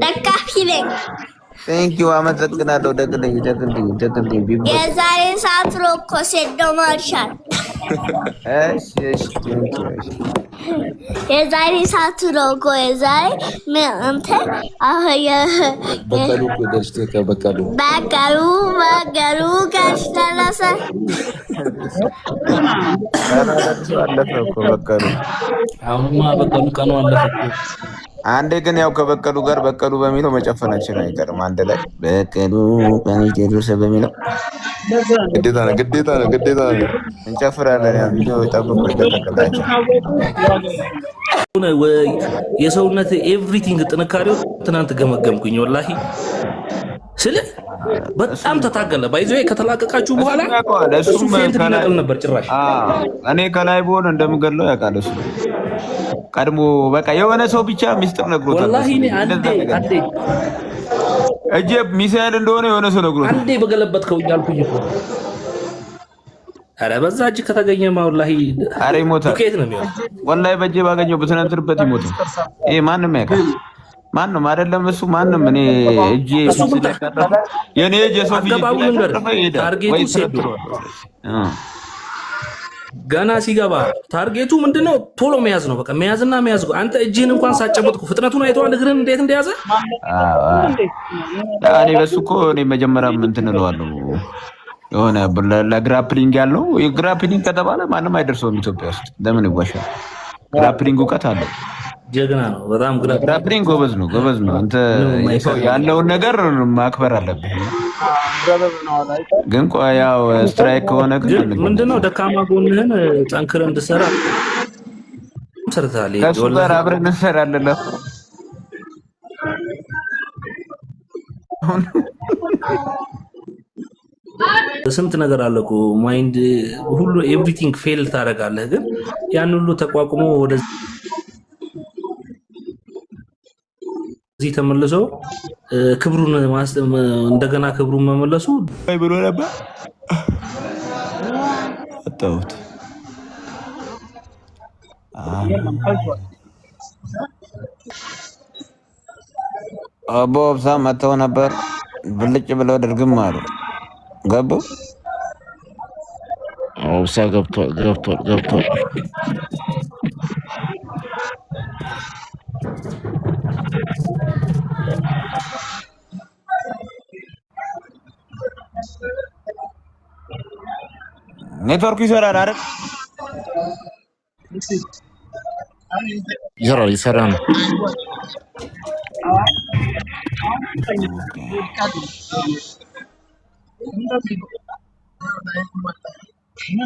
ደጋፊ ነኝ። ቴንኪው አመሰግናለሁ። ደግልኝ ቢቦ የዛሬ ሰዓት ነው እኮ ሴዶ ማርሻል። እሺ ቴንኪው። እሺ የዛሬ ሰዓት ነው እኮ የዛሬ አንተ በቀሉ ደርሽቶ ከበቀሉ በቀሉ ከሽተላሰ አለፈ እኮ በቀሉ። አሁንማ በቀሉ ቀኑ አለፈ እኮ። አንዴ ግን ያው ከበቀሉ ጋር በቀሉ በሚለው መጨፈናችን አይቀርም። አንድ ላይ በቀሉ ቴዎድሮስ በሚለው ግዴታ ነው እንጨፍራለን። ያ ቪዲዮ ጠብቆ ይለቀቅላቸው። የሰውነት ኤቭሪቲንግ ጥንካሬው ትናንት ገመገምኩኝ። ወላሂ ስለ በጣም ተታገለ። ባይዞ ከተላቀቃችሁ በኋላ እሱ ፌንት ሊነቅል ነበር ጭራሽ። እኔ ከላይ ብሆን እንደምገለው ያውቃል እሱ። ቀድሞ በቃ የሆነ ሰው ብቻ ሚስጥር ነግሮታል። ወላሂ እኔ አንዴ እጄ ሚሳኤል እንደሆነ የሆነ ሰው ነግሮታል። አንዴ በገለበጥከው እያልኩኝ እኮ። ኧረ በዛ እጅ ከተገኘማ ወላሂ ኧረ ይሞታል። ዱቄት ነው የሚሆነው። ወላሂ በእጄ ባገኘው ብትነንትርበት ይሞታል። ይሄ ማንም ያውቃል። ማንም አይደለም እሱ ማንም። እኔ እጄ የኔ እጄ ሰው ታርጌቱ ሴዶ ገና ሲገባ ታርጌቱ ምንድነው? ቶሎ መያዝ ነው። በቃ መያዝና መያዝ። አንተ እጅህን እንኳን ሳጨበጥኩ ፍጥነቱን አይተዋል። እግርህን እንዴት እንደያዘ እኔ በሱ እኮ እኔ መጀመሪያም እንትን እለዋለሁ። የሆነ ለግራፕሊንግ ያለው ግራፕሊንግ ከተባለ ማንም አይደርሰውም ኢትዮጵያ ውስጥ። ለምን ይዋሻል? ግራፕሊንግ እውቀት አለው። ጀግና ነው በጣም። ግራፕሊንግ ጎበዝ ነው። አንተ ያለውን ነገር ማክበር አለብህ። ግን ያው ስትራይክ ከሆነ ግን ምንድነው ደካማ ጎንህን ጠንክረህ እንድሰራ ሰርታለህ። ከሱ ጋር አብረን እንሰራለን። ስንት ነገር አለ እኮ ማይንድ ሁሉ ኤቭሪቲንግ ፌል ታደርጋለህ። ግን ያን ሁሉ ተቋቁሞ ወደዚህ ተመልሰው ክብሩን እንደገና ክብሩን መመለሱ ብሎ ነበር። አጣሁት። አቦ ብሳ መተው ነበር። ብልጭ ብለው ድርግም አሉ። ገቡ። ብሳ ገብቷል። ኔትወርኩ ይሰራል አይደል? ይሰራ ነው።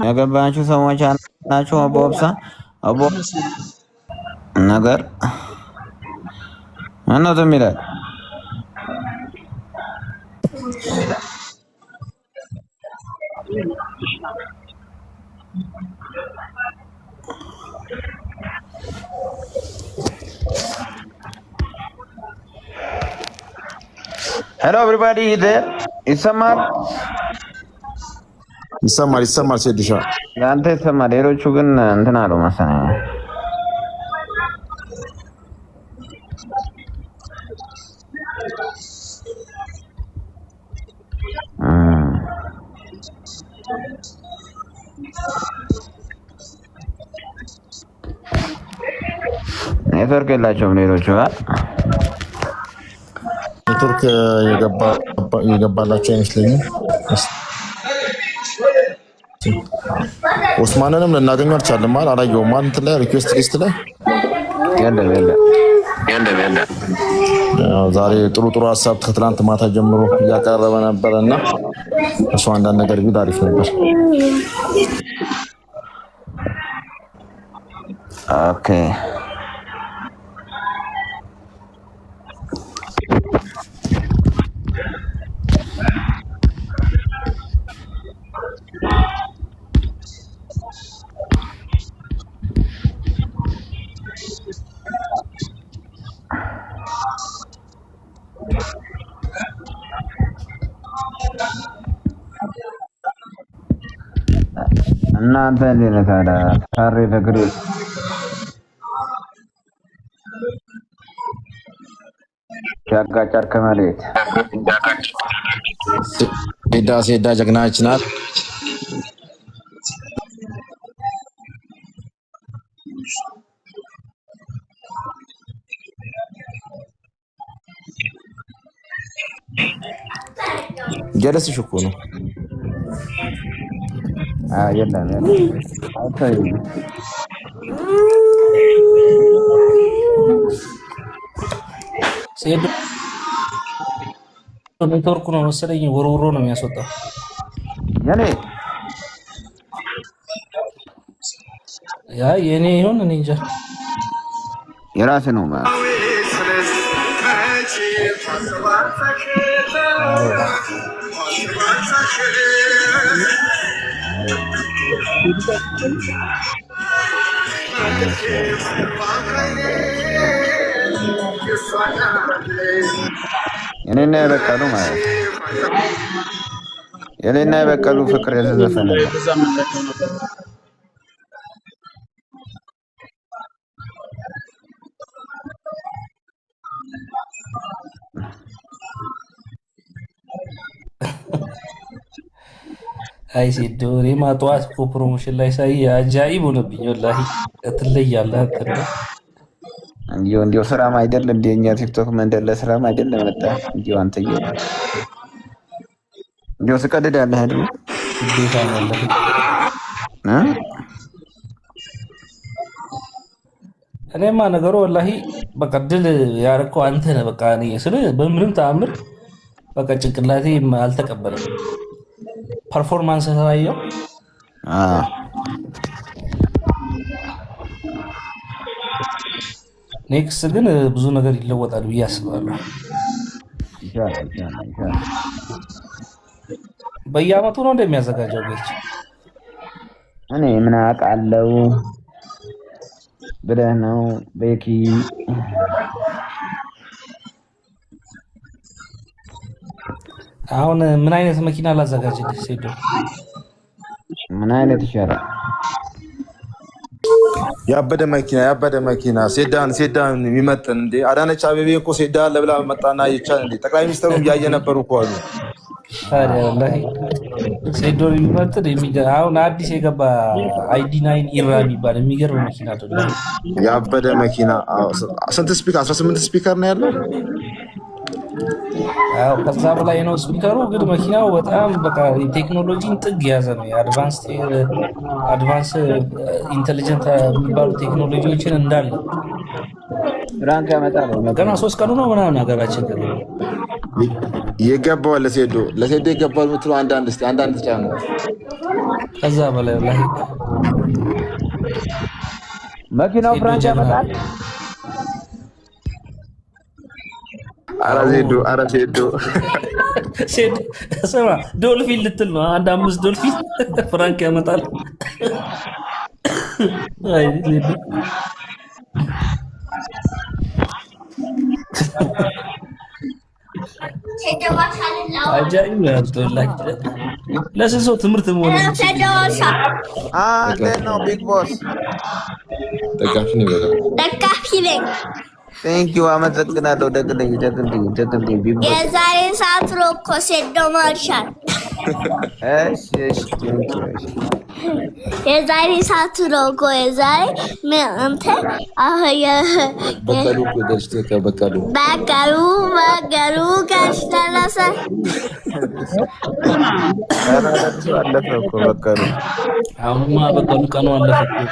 ያገባችሁ ሰዎች ናቸው። አቦብሳ አቦ ነገር ማነው ዝም ይላል? ሄሎ ኤቭሪባዲ ዜር ይሰማል? ሴድሻ ለአንተ ይሰማል። ሌሎቹ ግን እንትን አሉ መሰለኝ። ኔትወርክ የላቸውም ሌሎቹ። ኔትወርክ የገባላቸው አይመስለኝም። ኦስማንንም ልናገኘው አልቻለም። አላየውም። እንትን ላይ ሪኩዌስት ሊስት ላይ የለም። ዛሬ ጥሩ ሀሳብ ከትናንት ማታ ጀምሮ እያቀረበ ነበረ እና እሱ አንዳንድ ነገር ቢል አሪፍ ነበር። ኦኬ እናንተ እንዴት ነህ ታዲያ? ታሬ ተግሬ ያጋጫር ከመሬት ሴዳ ጀግናችን ናት። ጀለስሽ እኮ ነው። የለም ሴዶ ኔትወርኩ ነው መሰለኝ ወርውሮ ነው የሚያስወጣው። የኔ ይሁን እኔ እንጃ። የራስህ ነው ማለት የኔና የበቀሉ ማለት የኔና የበቀሉ ፍቅር የተዘፈነ አይ ሴዶ እኔማ ጠዋት እኮ ፕሮሞሽን ላይ ሳይ አጃኢብ ሆነብኝ። ወላሂ ትለያለህ አንተ እንዲሁ ስራም አይደለም እንደኛ ቲክቶክ መንደር ለስራም አይደለም መጣ እንዲሁ አንተዬ እንዲሁ ስቀድዳለህ አይደል? ግዴታ ነው እኔማ ነገሩ ወላሂ በቃ ድል ያረከው አንተ ነህ። በቃ እኔ ስለ በምንም ተአምር በቃ ጭንቅላቴ አልተቀበለም ፐርፎርማንስ ታየው። ኔክስት ግን ብዙ ነገር ይለወጣል ብዬ አስባለሁ። በየአመቱ ነው እንደሚያዘጋጀው ቤት እኔ ምን አውቃለሁ ብለህ ነው ቤኪ? አሁን ምን አይነት መኪና ላዘጋጅልህ ሴዶ? ምን አይነት ይሻላል? ያበደ መኪና ሴዳን የሚመጥን እንዴ! አዳነች አቤቤ እኮ ሴዳን ለብላ መጣና ይቻል እንዴ! ጠቅላይ ሚኒስትሩም ያየ ነበሩ እኮ አሉ። ታዲያ ወላሂ ሴዶ የሚመጥን አሁን አዲስ የገባ ID9 ኢራ የሚባል የሚገርም መኪና አይደለም? ያበደ መኪና። ስንት ስፒከር? 18 ስፒከር ነው ያለው። አዎ ከዛ በላይ ነው ስፒከሩ። ግን መኪናው በጣም በቃ ቴክኖሎጂን ጥግ የያዘ ነው። አድቫንስ ኢንተሊጀንት የሚባሉ ቴክኖሎጂዎችን እንዳለ ራንክ ያመጣል። ገና 3 ቀኑ ነው ምናምን ሀገራችን የገባው ለሴዶ የገባው የምትለው አንዳንድ ጫኑ ከዛ በላይ ወላሂ መኪናው ፍራንክ ያመጣል። አረ ሴዶ ስማ ዶልፊን ልትል ነው። 5 ዶልፊን ፍራንክ ያመጣል። አይ ሴዶ አጃኢብ ያቶላክ ለሰው ትምህርት መሆኑ ነው። ቢግ ቦስ ደጋፊ ነኝ። ቴንክ ዩ አመሰግናለሁ። ደግልኝ ቢግ ቦስ የዛሬ ሰዓት ሮኮ ሴዶ ማርሻል እሺ የዛሬ ሰዓት ሮኮ የዛሬ አንተ በቀሉ ከሽተላሰ አለፈ እኮ በቀሉ። አሁንማ በቀሉ ቀኑ አለፈ እኮ።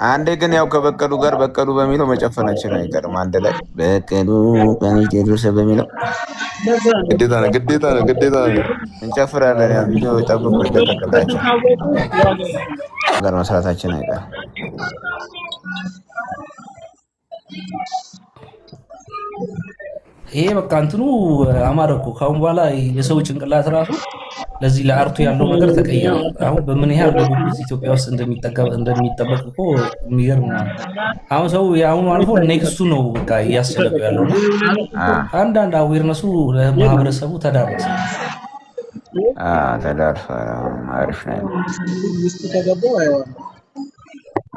አንዴ ግን ያው ከበቀሉ ጋር በቀሉ በሚለው መጨፈናችን አይቀርም። አንድ ላይ በቀሉ በሚቴዱስ በሚለው ግዴታ ነው እንጨፍራለን። ያው ቪዲዮ ጠብቁ ይደረግላችሁ ጋር መስራታችን አይቀርም። ይሄ በቃ እንትኑ አማረ እኮ። ካሁን በኋላ የሰው ጭንቅላት ራሱ ለዚህ ለአርቱ ያለው ነገር ተቀየረ። አሁን በምን ያህል በጉጉት ኢትዮጵያ ውስጥ እንደሚጠበቅ እኮ የሚገርም ነው። አሁን ሰው የአሁኑ አልፎ ኔክስቱ ነው በቃ እያስጨነቀው ያለው ነው። አንዳንድ አዌርነሱ ለማህበረሰቡ ተዳረሰ። ተዳርሷል። አሪፍ ነው።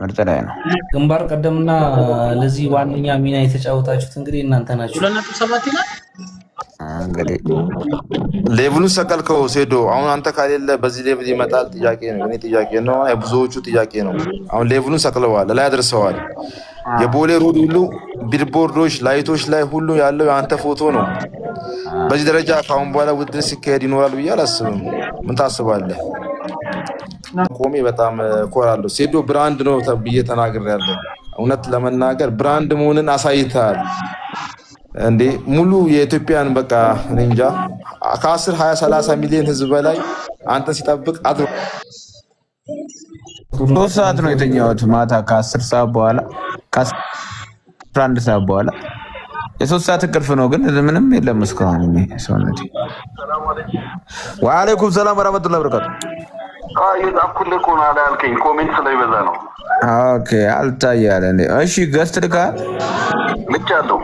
ምርጥ ላይ ነው። ግንባር ቀደምና ለዚህ ዋነኛ ሚና የተጫወታችሁት እንግዲህ እናንተ ናችሁ። እንግዲህ ሌቭሉን ሰቀልከው ሴዶ። አሁን አንተ ካሌለ በዚህ ሌቭል ይመጣል ጥያቄ ነው። እኔ ጥያቄ ነው፣ ብዙዎቹ ጥያቄ ነው። አሁን ሌቭሉን ሰቅለዋል፣ ላይ አድርሰዋል። የቦሌ ሮድ ሁሉ ቢልቦርዶች፣ ላይቶች ላይ ሁሉ ያለው የአንተ ፎቶ ነው። በዚህ ደረጃ ከአሁን በኋላ ውድድር ሲካሄድ ይኖራል ብዬ አላስብም። ምን ታስባለህ? ቆሜ በጣም እኮራለሁ። ሴዶ ብራንድ ነው ብዬ ተናግሬያለሁ። እውነት ለመናገር ብራንድ መሆንን አሳይተሃል እንዴ! ሙሉ የኢትዮጵያን በቃ እኔ እንጃ ከ10 20 30 ሚሊዮን ህዝብ በላይ አንተን ሲጠብቅ 3 ሰዓት ነው የተኛሁት ማታ ከ10 ሰዓት በኋላ ከ11 ሰዓት በኋላ የ3 ሰዓት እንቅልፍ ነው፣ ግን ምንም የለም እስካሁን ሰውነቴ። ወአለይኩም ሰላም ወራህመቱላሂ ወበረካቱ። የጻፍኩልህ እኮ ነው አላልከኝ? ኮሜንት ስለሚበዛ ነው። ኦኬ አልታያለ እንዴ? እሺ ገስት ልካል ልቻለሁ።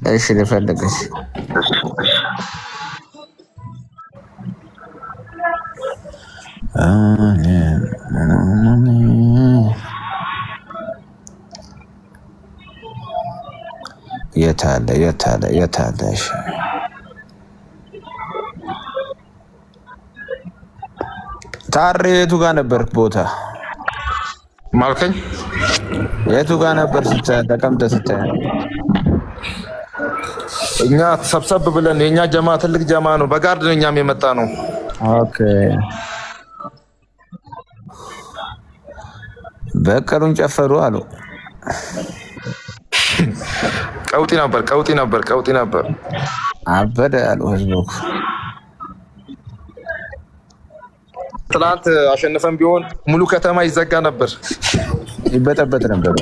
እሺ ልፈልግሽ። የታለ የታለ የታለ? እሺ ታሬ የቱ ጋር ነበር ቦታ ማልከኝ? የቱ ጋር ነበር ተቀምጠህ ስታይ? እኛ ሰብሰብ ብለን የኛ ጀማ ትልቅ ጀማ ነው። በጋርድ ነው እኛም የመጣ ነው። ኦኬ በቀሉን ጨፈሩ አሉ። ቀውጢ ነበር ቀውጢ ነበር ቀውጢ ነበር። አበደ አሉ ህዝቡ። ትናንት አሸንፈን ቢሆን ሙሉ ከተማ ይዘጋ ነበር፣ ይበጠበጥ ነበር።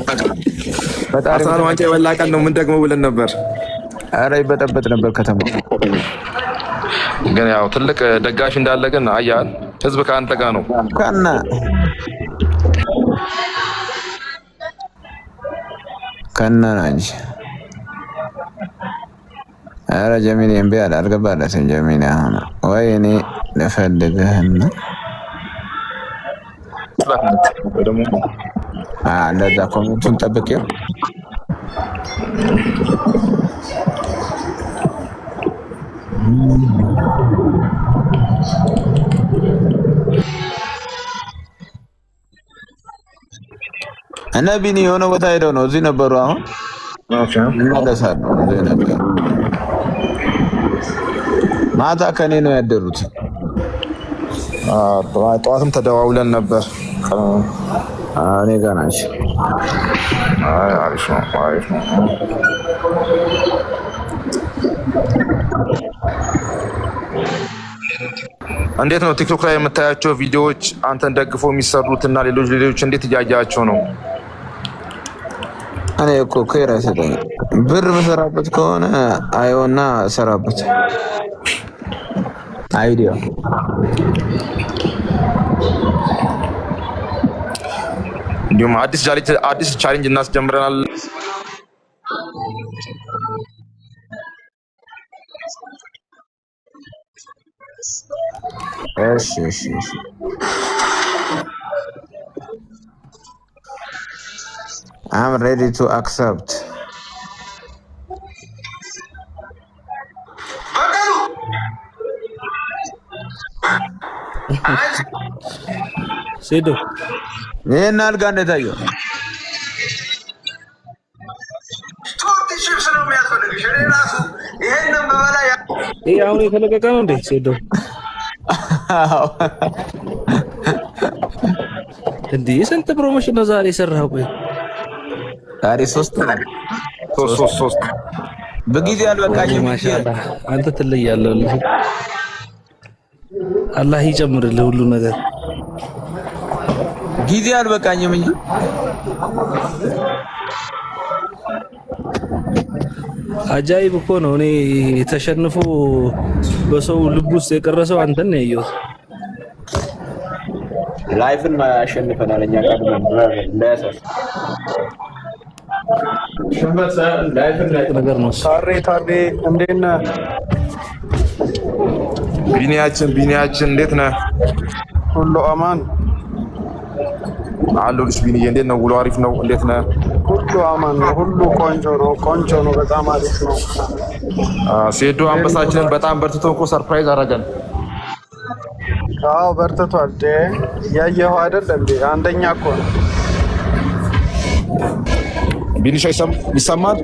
አርሰናል ዋንጫ የበላ ቀን ነው ምን ደግሞ ብለን ነበር። አረ ይበጠበጥ ነበር ከተማ። ግን ያው ትልቅ ደጋፊ እንዳለ ግን አያል ህዝብ ከአንተ ጋር ነው። ከና እንጂ አረ ጀሚል እምቢ አለ አልገባለትም። ጀሚል አሁን ወይ እኔ ልፈልግህና እንደዛ ኮሜንቱን ጠብቄው እነ ቢኒ የሆነ ቦታ ሄደው ነው። እዚህ ነበሩ። አሁን እንመለሳለን። እዚህ ነበሩ። ማታ ከኔ ነው ያደሩት። ጠዋትም ተደዋውለን ነበር። እኔ ጋር ናቸው። አሪፍ ነው አሪፍ ነው። እንዴት ነው ቲክቶክ ላይ የምታያቸው ቪዲዮዎች አንተን ደግፎ የሚሰሩትና ሌሎች እንዴት እያያቸው ነው? እኔ እኮ ከራ ሰጠኝ ብር በሰራበት ከሆነ አይውና ሰራበት አይዲያ እንዲሁም አዲስ ቻሌንጅ እናስጀምረናል። እሺ እሺ እሺ I'm ready to accept. ሴዶ ይሄን አልጋ እንደታየው ይሄ አሁን የተለቀቀ ነው እንዴ? ሴዶ እንዴ ስንት ፕሮሞሽን ነው ዛሬ የሰራው? ቆይ ዛሬ ሶስት በጊዜ አልበቃኝም። ማሻአላህ አንተ ትለያለህ። አላህ ይጨምርልህ ሁሉ ነገር። ጊዜ አልበቃኝም እንጂ አጃይብ እኮ ነው። እኔ ተሸንፎ በሰው ልብ ውስጥ የቀረሰው አንተን ነው ያየሁት። ላይፍን ማሸንፈናል እኛ ቀድመን እንዳያሳስ ነገር ነው። ታሬ እንዴት ነህ? ቢኒያችን እንዴት ነህ? ሁሉ አማን አለሁልሽ ቢኒዬ፣ እንዴት ነው ውሎ? አሪፍ ነው? እንዴት ነህ? ሁሉ አማን ነው። ሁሉ ቆንጆ ነው። በጣም አሪፍ ነው። ሴዶ አንበሳችንን በጣም በርትቶ እኮ ሰርፕራይዝ አደረገን። አዎ በርትቷል። ያየኸው አይደል እንዴ? አንደኛ እኮ ነው። ቢኒሻ ይሰማል?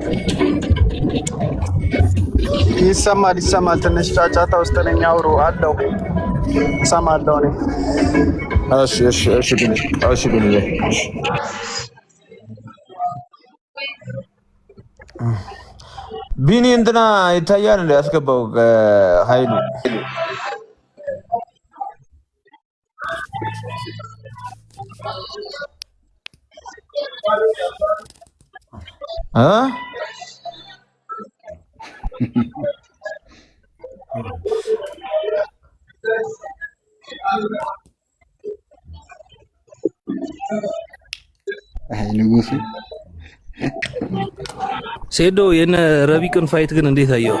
ይሰማል። ትንሽ ጫጫታ ውስጥ ነኝ። አውሩ አለው እሰማለሁ እኔ። እሺ ቢኒዬ ቢኒ እንትና ይታያል እንደ ያስገባው ኃይሉ ንጉሱ ሴዶ የነ ረቢቅን ፋይት ግን እንዴት አየው?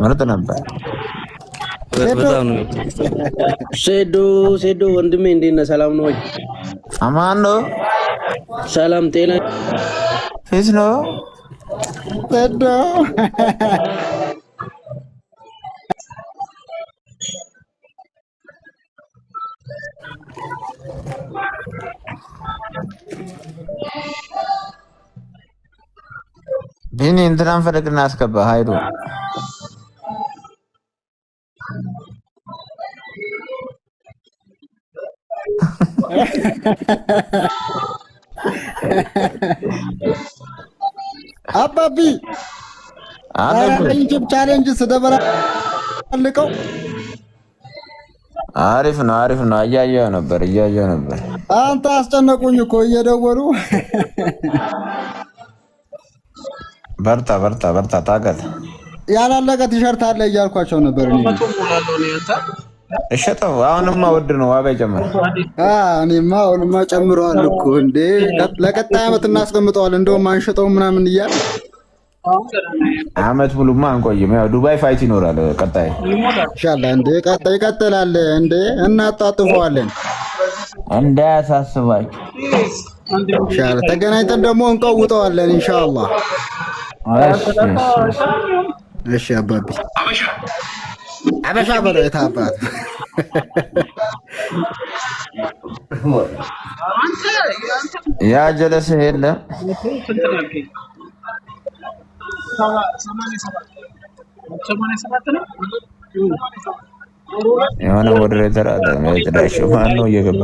ምርጥ ነበር። በጣም ነው። ሴዶ ወንድሜ እንዴት ነህ? ሰላም ነው ወይ? አማን ነው። ሰላም ጤና ፊስ ነው። ሴዶ ቢኒ እንትናን ፈለግና አስገባ ኃይሉ አባቢ ዩቲዩብ ቻሌንጅ ስደበራ አልቀው አሪፍ ነው። እያየሁ ነበር። አንተ አስጨነቁኝ እኮ እየደወሉ በርታ ታገል። ያላለቀ ቲሸርት አለ እያልኳቸው ነበር። እሸጠው አሁንማ ውድ ነው፣ ዋጋ ይጨምራል። እኔማ አሁንማ ጨምረዋል እኮ እንዴ። ለቀጣይ ዓመት እናስቀምጠዋል። እንደውም አንሸጠው ምናምን እያል ዓመት ሙሉማ አንቆይም። ያው ዱባይ ፋይት ይኖራል ቀጣይ ኢንሻአላህ። እንዴ ቀጣይ ይቀጥላል እንዴ፣ እናጣጥፈዋለን። እንዳያሳስባችሁ ኢንሻአላህ። ተገናኝተን ደግሞ እንቀውጠዋለን ኢንሻአላህ። እሺ አባቢ አበሻ በለው የታባት ያ ጀለስ የለም የሆነ ሞዴሬተር አለ። ማን ነው እየገባ